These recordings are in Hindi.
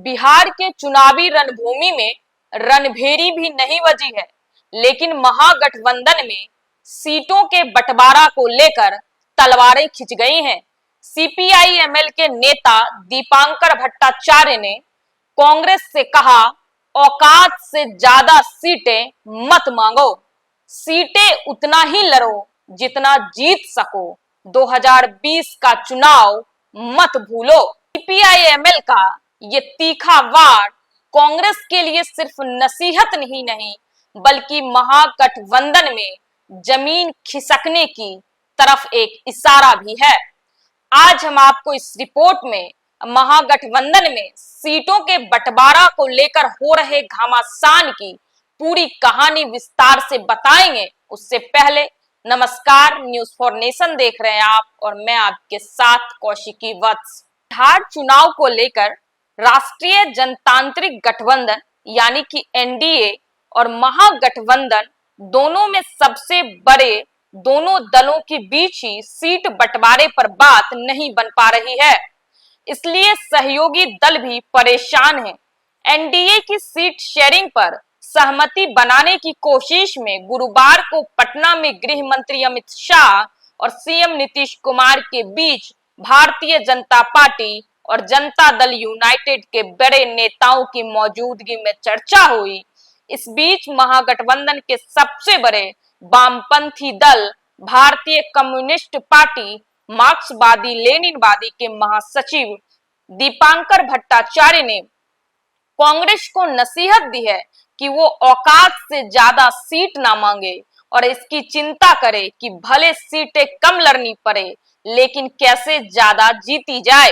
बिहार के चुनावी रणभूमि में रणभेरी भी नहीं बजी है, लेकिन महागठबंधन में सीटों के बंटवारा को लेकर तलवारें खिंच गई हैं। सीपीआई-एमएल के नेता दीपांकर भट्टाचार्य ने कांग्रेस से कहा, औकात से ज्यादा सीटें मत मांगो, सीटें उतना ही लड़ो जितना जीत सको, 2020 का चुनाव मत भूलो। सीपीआई-एमएल का ये तीखा वार कांग्रेस के लिए सिर्फ नसीहत नहीं बल्कि महागठबंधन में जमीन खिसकने की तरफ एक इशारा भी है। आज हम आपको इस रिपोर्ट में महागठबंधन में सीटों के बंटवारा को लेकर हो रहे घमासान की पूरी कहानी विस्तार से बताएंगे। उससे पहले नमस्कार, न्यूज फॉर नेशन देख रहे हैं आप और मैं आपके साथ कौशिकी वत्स। बिहार चुनाव को लेकर राष्ट्रीय जनतांत्रिक गठबंधन यानी कि एनडीए और महागठबंधन दोनों में सबसे बड़े दोनों दलों के बीच ही सीट बंटवारे पर बात नहीं बन पा रही है, इसलिए सहयोगी दल भी परेशान हैं। एनडीए की सीट शेयरिंग पर सहमति बनाने की कोशिश में गुरुवार को पटना में गृह मंत्री अमित शाह और सीएम नीतीश कुमार के बीच भारतीय जनता पार्टी और जनता दल यूनाइटेड के बड़े नेताओं की मौजूदगी में चर्चा हुई। इस बीच महागठबंधन के सबसे बड़े वामपंथी दल भारतीय कम्युनिस्ट पार्टी मार्क्सवादी लेनिनवादी के महासचिव दीपांकर भट्टाचार्य ने कांग्रेस को नसीहत दी है कि वो औकात से ज्यादा सीट ना मांगे और इसकी चिंता करे कि भले सीटें कम लड़नी पड़े लेकिन कैसे ज्यादा जीती जाए।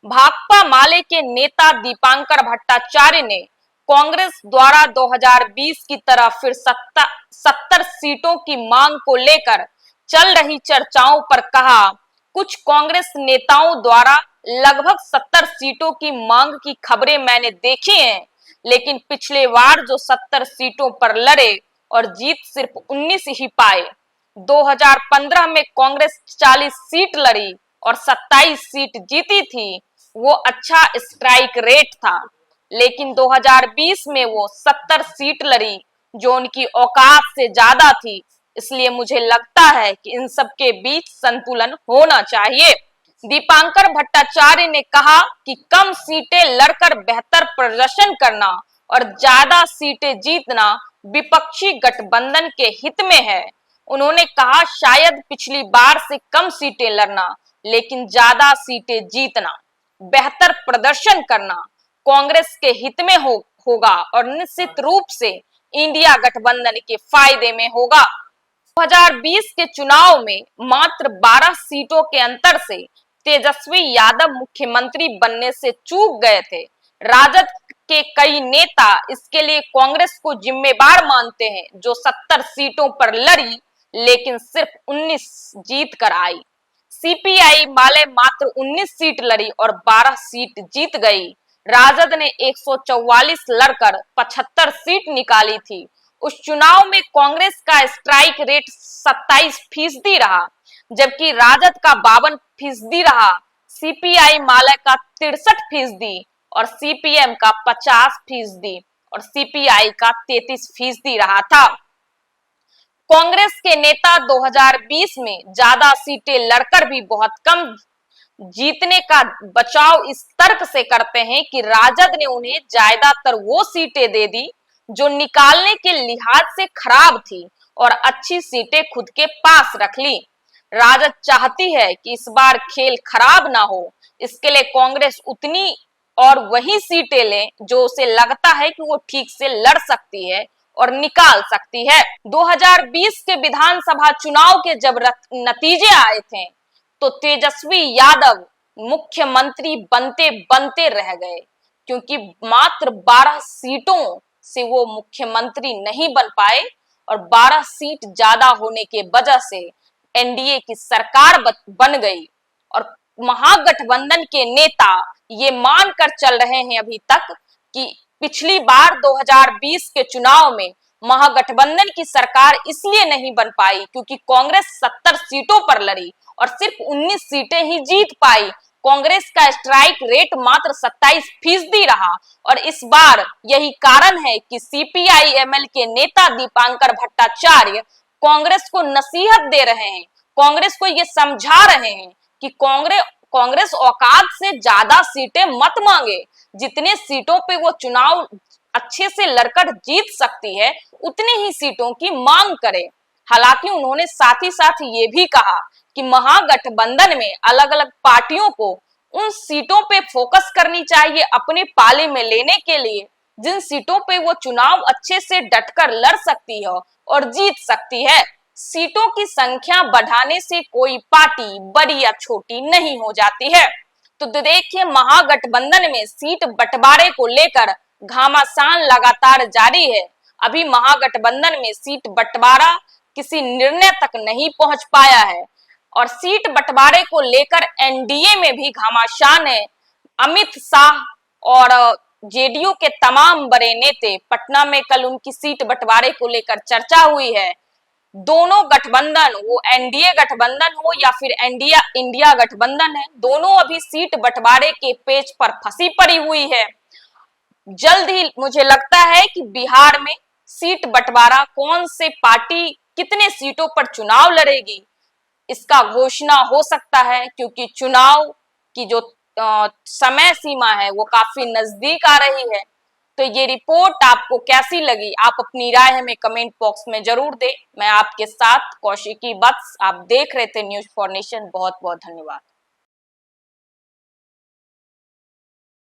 भाकपा माले के नेता दीपांकर भट्टाचार्य ने कांग्रेस द्वारा 2020 की तरह फिर 70 सीटों की मांग को लेकर चल रही चर्चाओं पर कहा, कुछ कांग्रेस नेताओं द्वारा लगभग 70 सीटों की मांग की खबरें मैंने देखी हैं, लेकिन पिछले बार जो 70 सीटों पर लड़े और जीत सिर्फ 19 ही पाए। 2015 में कांग्रेस 40 सीट लड़ी और 27 सीट जीती थी, वो अच्छा स्ट्राइक रेट था, लेकिन 2020 में वो 70 सीट लड़ी जो उनकी औकात से ज्यादा थी। इसलिए मुझे लगता है कि इन सब के बीच संतुलन होना चाहिए। दीपांकर भट्टाचार्य ने कहा कि कम सीटें लड़कर बेहतर प्रदर्शन करना और ज्यादा सीटें जीतना विपक्षी गठबंधन के हित में है। उन्होंने कहा, शायद पिछली बार से कम सीटें लड़ना लेकिन ज्यादा सीटें जीतना, बेहतर प्रदर्शन करना कांग्रेस के हित में होगा और निश्चित रूप से इंडिया गठबंधन के फायदे में होगा। 2020 के चुनाव में मात्र 12 सीटों के अंतर से तेजस्वी यादव मुख्यमंत्री बनने से चूक गए थे। राजद के कई नेता इसके लिए कांग्रेस को जिम्मेदार मानते हैं, जो 70 सीटों पर लड़ी लेकिन सिर्फ 19 जीत कर आई। सीपीआई माले मात्र 19 सीट लड़ी और 12 सीट जीत गई। राजद ने 144 लड़कर 75 सीट निकाली थी। उस चुनाव में कांग्रेस का स्ट्राइक रेट 27% रहा, जबकि राजद का 52% रहा, सीपीआई माले का 63% और सीपीएम का 50% और सीपीआई का 33% रहा था। कांग्रेस के नेता 2020 में ज्यादा सीटें लड़कर भी बहुत कम जीतने का बचाव इस तर्क से करते हैं कि राजद ने उन्हें ज्यादातर वो सीटें दे दी जो निकालने के लिहाज से खराब थी और अच्छी सीटें खुद के पास रख ली। राजद चाहती है कि इस बार खेल खराब ना हो, इसके लिए कांग्रेस उतनी और वही सीटें ले जो उसे लगता है कि वो ठीक से लड़ सकती है और निकाल सकती है। 2020 के विधानसभा चुनाव के जब नतीजे आए थे तो तेजस्वी यादव मुख्यमंत्री बनते बनते रह गए, क्योंकि मात्र 12 सीटों से वो मुख्यमंत्री नहीं बन पाए और 12 सीट ज्यादा होने के वजह से एनडीए की सरकार बन गई। और महागठबंधन के नेता ये मानकर चल रहे हैं अभी तक कि पिछली बार 2020 के चुनाव में महागठबंधन की सरकार इसलिए नहीं बन पाई क्योंकि कांग्रेस 70 सीटों पर लड़ी और सिर्फ 19 सीटें ही जीत पाई कांग्रेस का स्ट्राइक रेट मात्र 27% रहा और इस बार यही कारण है कि सीपीआई-एमएल के नेता दीपांकर भट्टाचार्य कांग्रेस को नसीहत दे रहे हैं, कांग्रेस को ये समझा रहे हैं कि कांग्रेस औकात से ज्यादा सीटें मत मांगे, जितने सीटों पे वो चुनाव अच्छे से लड़कर जीत सकती है उतनी ही सीटों की मांग करे। हालांकि उन्होंने साथ ही साथ ये भी कहा कि महागठबंधन में अलग अलग पार्टियों को उन सीटों पे फोकस करनी चाहिए अपने पाले में लेने के लिए जिन सीटों पे वो चुनाव अच्छे से डटकर लड़ सकती है और जीत सकती है। सीटों की संख्या बढ़ाने से कोई पार्टी बड़ी या छोटी नहीं हो जाती है। तो देखिए, महागठबंधन में सीट बंटवारे को लेकर घमासान लगातार जारी है। अभी महागठबंधन में सीट बंटवारा किसी निर्णय तक नहीं पहुंच पाया है और सीट बंटवारे को लेकर एनडीए में भी घमासान है। अमित शाह और जेडीयू के तमाम बड़े नेता पटना में कल उनकी सीट बंटवारे को लेकर चर्चा हुई है। दोनों गठबंधन, वो एनडीए गठबंधन हो या फिर इंडिया गठबंधन है, दोनों अभी सीट बंटवारे के पेच पर फंसी पड़ी हुई है। जल्द ही मुझे लगता है कि बिहार में सीट बंटवारा कौन से पार्टी कितने सीटों पर चुनाव लड़ेगी इसका घोषणा हो सकता है, क्योंकि चुनाव की जो समय सीमा है वो काफी नजदीक आ रही है। तो ये रिपोर्ट आपको कैसी लगी, आप अपनी राय हमें कमेंट बॉक्स में जरूर दें। मैं आपके साथ कौशिकी बत्स, आप देख रहे थे न्यूज़ फॉर नेशन। बहुत बहुत धन्यवाद।